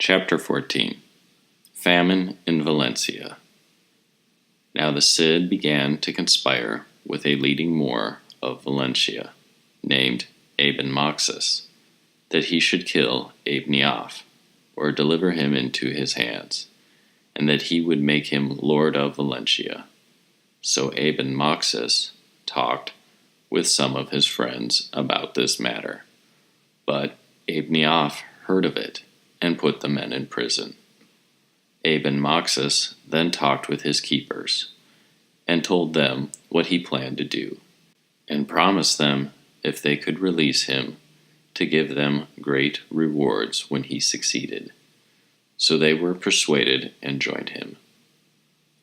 Chapter 14. Famine in Valencia. Now the Cid began to conspire with a leading Moor of Valencia, named Ibn Moxis, that he should kill Ibn Niaf, or deliver him into his hands, and that he would make him lord of Valencia. So Ibn Moxis talked with some of his friends about this matter. But Ibn Niaf heard of it, and put the men in prison. Ibn Moxis then talked with his keepers, and told them what he planned to do, and promised them, if they could release him, to give them great rewards when he succeeded. So they were persuaded and joined him.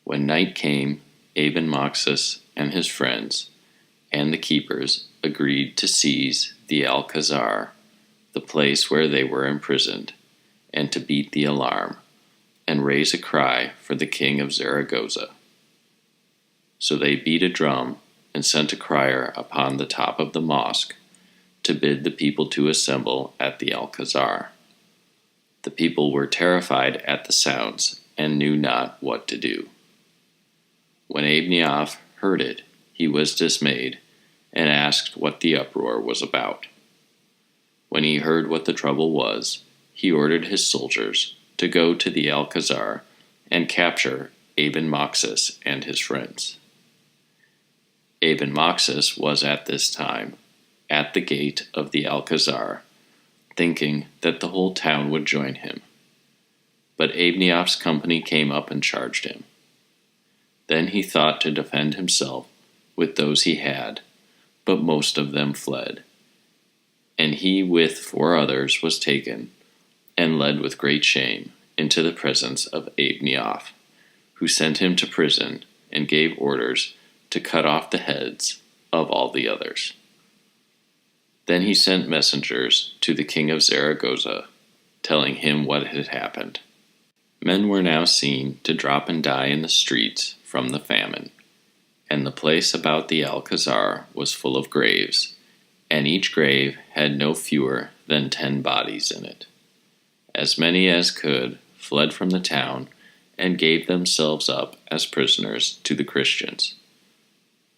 When night came, Ibn Moxis and his friends and the keepers agreed to seize the Alcazar, the place where they were imprisoned, and to beat the alarm, and raise a cry for the king of Zaragoza. So they beat a drum, and sent a crier upon the top of the mosque, to bid the people to assemble at the Alcazar. The people were terrified at the sounds, and knew not what to do. When Ibn Niaf heard it, he was dismayed, and asked what the uproar was about. When he heard what the trouble was, he ordered his soldiers to go to the Alcazar and capture Ibn Moxis and his friends. Ibn Moxis was at this time at the gate of the Alcazar, thinking that the whole town would join him. But Ibn Niaf's company came up and charged him. Then he thought to defend himself with those he had, but most of them fled. And he with 4 others was taken, and led with great shame into the presence of Ibn Niaf, who sent him to prison and gave orders to cut off the heads of all the others. Then he sent messengers to the king of Zaragoza, telling him what had happened. Men were now seen to drop and die in the streets from the famine, and the place about the Alcazar was full of graves, and each grave had no fewer than 10 bodies in it. As many as could fled from the town, and gave themselves up as prisoners to the Christians.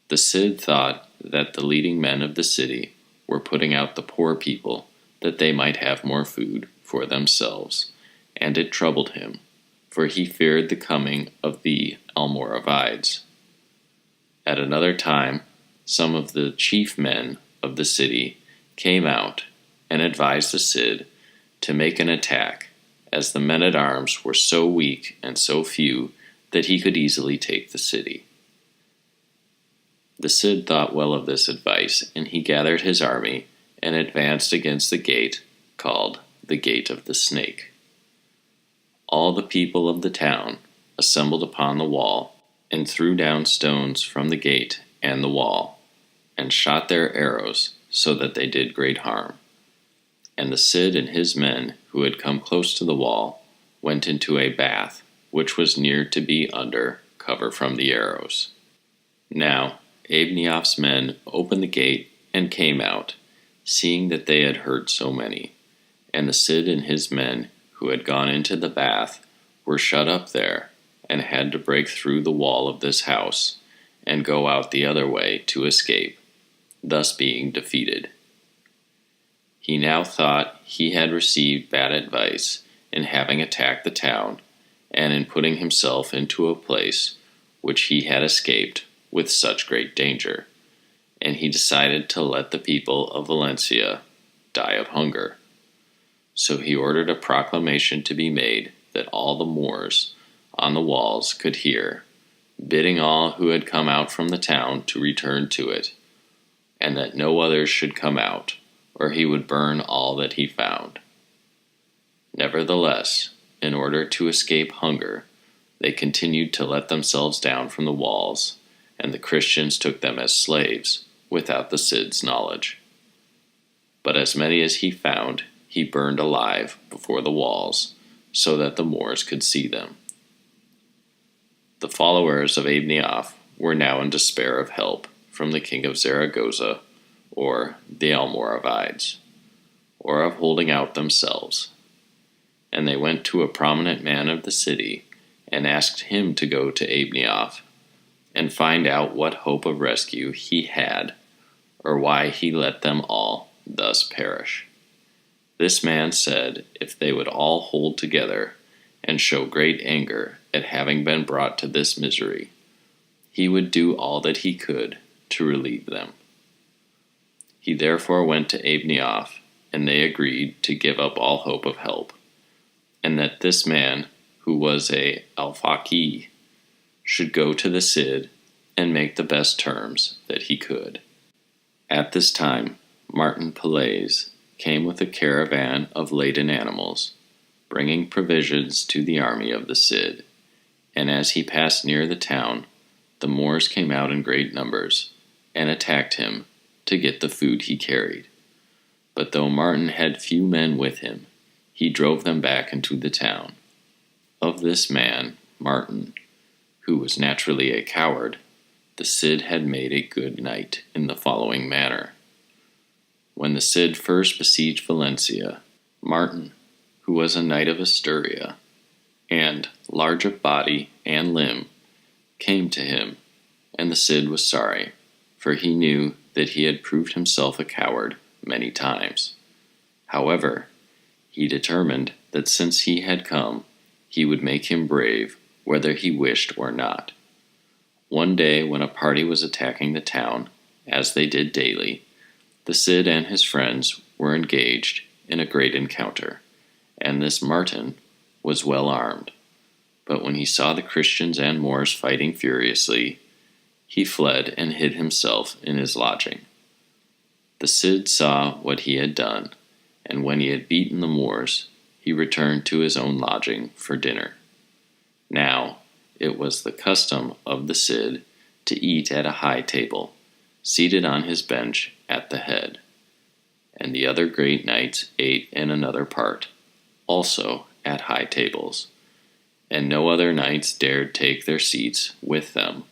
The Cid thought that the leading men of the city were putting out the poor people, that they might have more food for themselves, and it troubled him, for he feared the coming of the Almoravides. At another time, some of the chief men of the city came out and advised the Cid to make an attack, as the men-at-arms were so weak and so few that he could easily take the city. The Cid thought well of this advice, and he gathered his army and advanced against the gate called the Gate of the Snake. All the people of the town assembled upon the wall, and threw down stones from the gate and the wall, and shot their arrows so that they did great harm. And the Cid and his men, who had come close to the wall, went into a bath, which was near to be under cover from the arrows. Now Ibn Niaf's men opened the gate and came out, seeing that they had hurt so many. And the Cid and his men, who had gone into the bath, were shut up there, and had to break through the wall of this house, and go out the other way to escape, thus being defeated. He now thought he had received bad advice in having attacked the town, and in putting himself into a place which he had escaped with such great danger, and he decided to let the people of Valencia die of hunger. So he ordered a proclamation to be made that all the Moors on the walls could hear, bidding all who had come out from the town to return to it, and that no others should come out, or he would burn all that he found. Nevertheless, in order to escape hunger, they continued to let themselves down from the walls, and the Christians took them as slaves, without the Cid's knowledge. But as many as he found, he burned alive before the walls, so that the Moors could see them. The followers of Ibn Niaf were now in despair of help from the king of Zaragoza, or the Almoravides, or of holding out themselves. and they went to a prominent man of the city and asked him to go to Abneoff and find out what hope of rescue he had, or why he let them all thus perish. This man said if they would all hold together and show great anger at having been brought to this misery, he would do all that he could to relieve them. He therefore went to Abneoff, and they agreed to give up all hope of help, and that this man, who was a al-sayyid, should go to the Cid and make the best terms that he could. At this time, Martin Pelaez came with a caravan of laden animals, bringing provisions to the army of the Cid, and as he passed near the town, the Moors came out in great numbers, and attacked him to get the food he carried. But though Martin had few men with him, he drove them back into the town. Of this man, Martin, who was naturally a coward, the Cid had made a good knight in the following manner. When the Cid first besieged Valencia, Martin, who was a knight of Asturia, and large of body and limb, came to him, and the Cid was sorry, for he knew that he had proved himself a coward many times. However, he determined that since he had come, he would make him brave, whether he wished or not. One day, when a party was attacking the town, as they did daily, the Cid and his friends were engaged in a great encounter, and this Martin was well armed. But when he saw the Christians and Moors fighting furiously, he fled and hid himself in his lodging. The Cid saw what he had done, and when he had beaten the Moors, he returned to his own lodging for dinner. Now, it was the custom of the Cid to eat at a high table, seated on his bench at the head, and the other great knights ate in another part, also at high tables, and no other knights dared take their seats with them,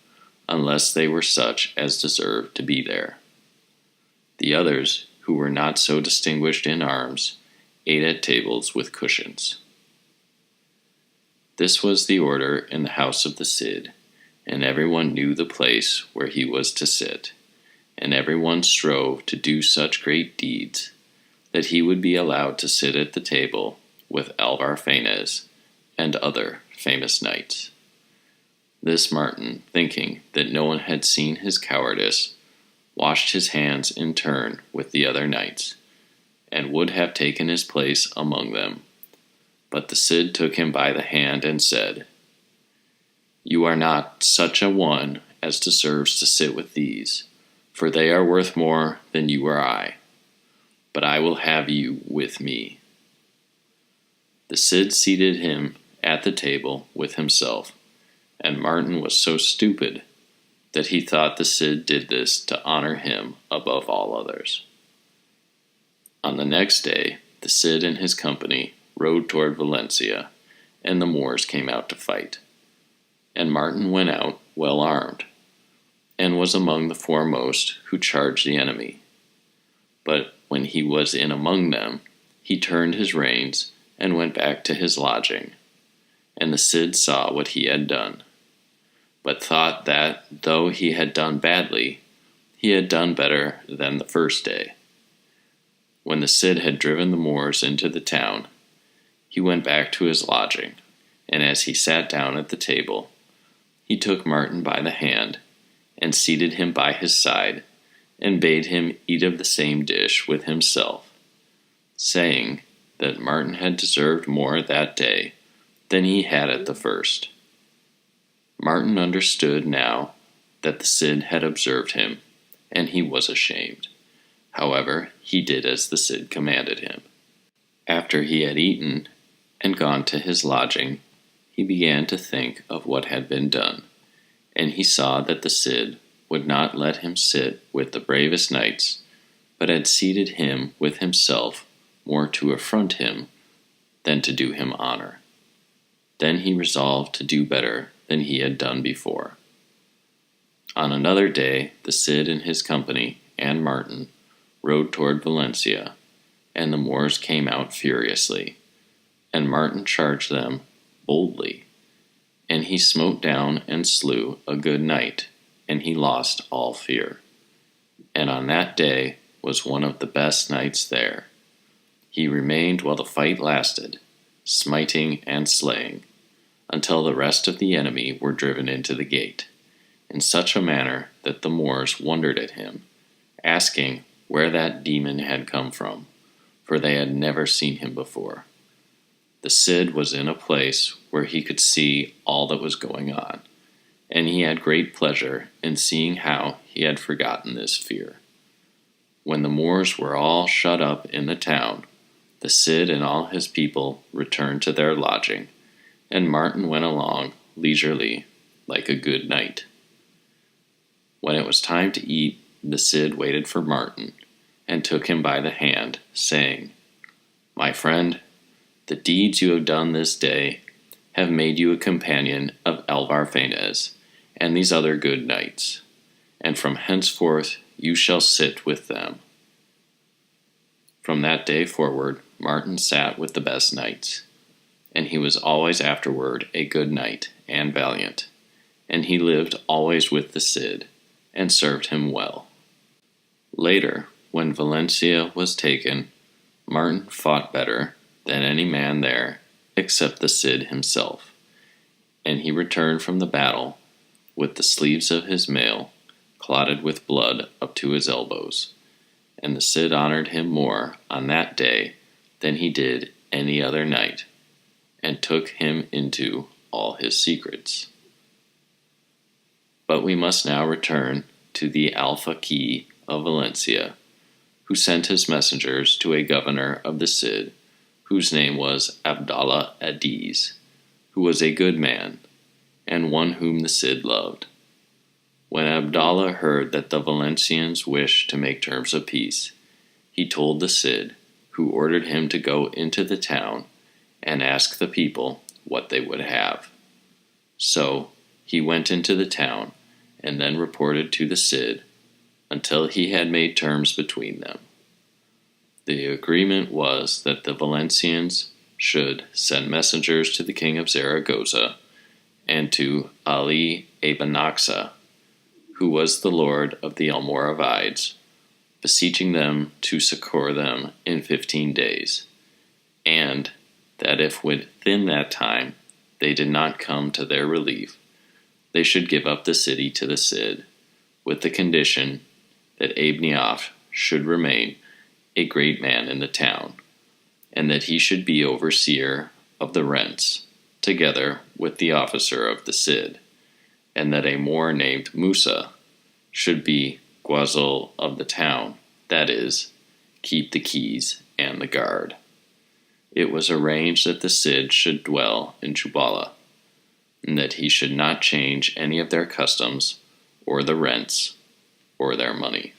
unless they were such as deserved to be there. The others, who were not so distinguished in arms, ate at tables with cushions. This was the order in the house of the Cid, and everyone knew the place where he was to sit, and everyone strove to do such great deeds that he would be allowed to sit at the table with Alvar-Fanez and other famous knights. This Martin, thinking that no one had seen his cowardice, washed his hands in turn with the other knights, and would have taken his place among them. But the Cid took him by the hand and said, "You are not such a one as deserves to sit with these, for they are worth more than you or I. But I will have you with me." The Cid seated him at the table with himself, and Martin was so stupid that he thought the Cid did this to honor him above all others. On the next day, the Cid and his company rode toward Valencia, and the Moors came out to fight. And Martin went out well armed, and was among the foremost who charged the enemy. But when he was in among them, he turned his reins and went back to his lodging. And the Cid saw what he had done, but thought that, though he had done badly, he had done better than the first day. When the Cid had driven the Moors into the town, he went back to his lodging, and as he sat down at the table, he took Martin by the hand, and seated him by his side, and bade him eat of the same dish with himself, saying that Martin had deserved more that day than he had at the first. Martin understood now that the Cid had observed him, and he was ashamed. However, he did as the Cid commanded him. After he had eaten and gone to his lodging, he began to think of what had been done, and he saw that the Cid would not let him sit with the bravest knights, but had seated him with himself more to affront him than to do him honor. Then he resolved to do better than he had done before. On another day, the Cid and his company and Martin rode toward Valencia, and the Moors came out furiously, And Martin charged them boldly, and he smote down and slew a good knight, and he lost all fear. And on that day was one of the best knights there. He remained while the fight lasted, smiting and slaying, until the rest of the enemy were driven into the gate, in such a manner that the Moors wondered at him, asking where that demon had come from, for they had never seen him before. The Cid was in a place where he could see all that was going on, and he had great pleasure in seeing how he had forgotten this fear. When the Moors were all shut up in the town, the Cid and all his people returned to their lodging, and Martin went along leisurely like a good knight. When it was time to eat, the Cid waited for Martin, and took him by the hand, saying, "My friend, the deeds you have done this day have made you a companion of Alvar Fanez and these other good knights, and from henceforth you shall sit with them." From that day forward, Martin sat with the best knights, and he was always afterward a good knight and valiant, and he lived always with the Cid, and served him well. Later, when Valencia was taken, Martin fought better than any man there, except the Cid himself, and he returned from the battle with the sleeves of his mail clotted with blood up to his elbows, and the Cid honored him more on that day than he did any other knight, and took him into all his secrets. But we must now return to the al-sayyid of Valencia, who sent his messengers to a governor of the Cid, whose name was Abdallah Adiz, who was a good man, and one whom the Cid loved. When Abdallah heard that the Valencians wished to make terms of peace, he told the Cid, who ordered him to go into the town and ask the people what they would have. So he went into the town, and then reported to the Cid, until he had made terms between them. The agreement was that the Valencians should send messengers to the king of Zaragoza and to Ali ibn Naxha, who was the lord of the Almoravides, beseeching them to succor them in 15 days, and that if within that time they did not come to their relief, they should give up the city to the Cid, with the condition that Abniaf should remain a great man in the town, and that he should be overseer of the rents, together with the officer of the Cid, and that a Moor named Musa should be guazul of the town, that is, keep the keys and the guard. It was arranged that the Cid should dwell in Jubala, and that he should not change any of their customs, or the rents, or their money.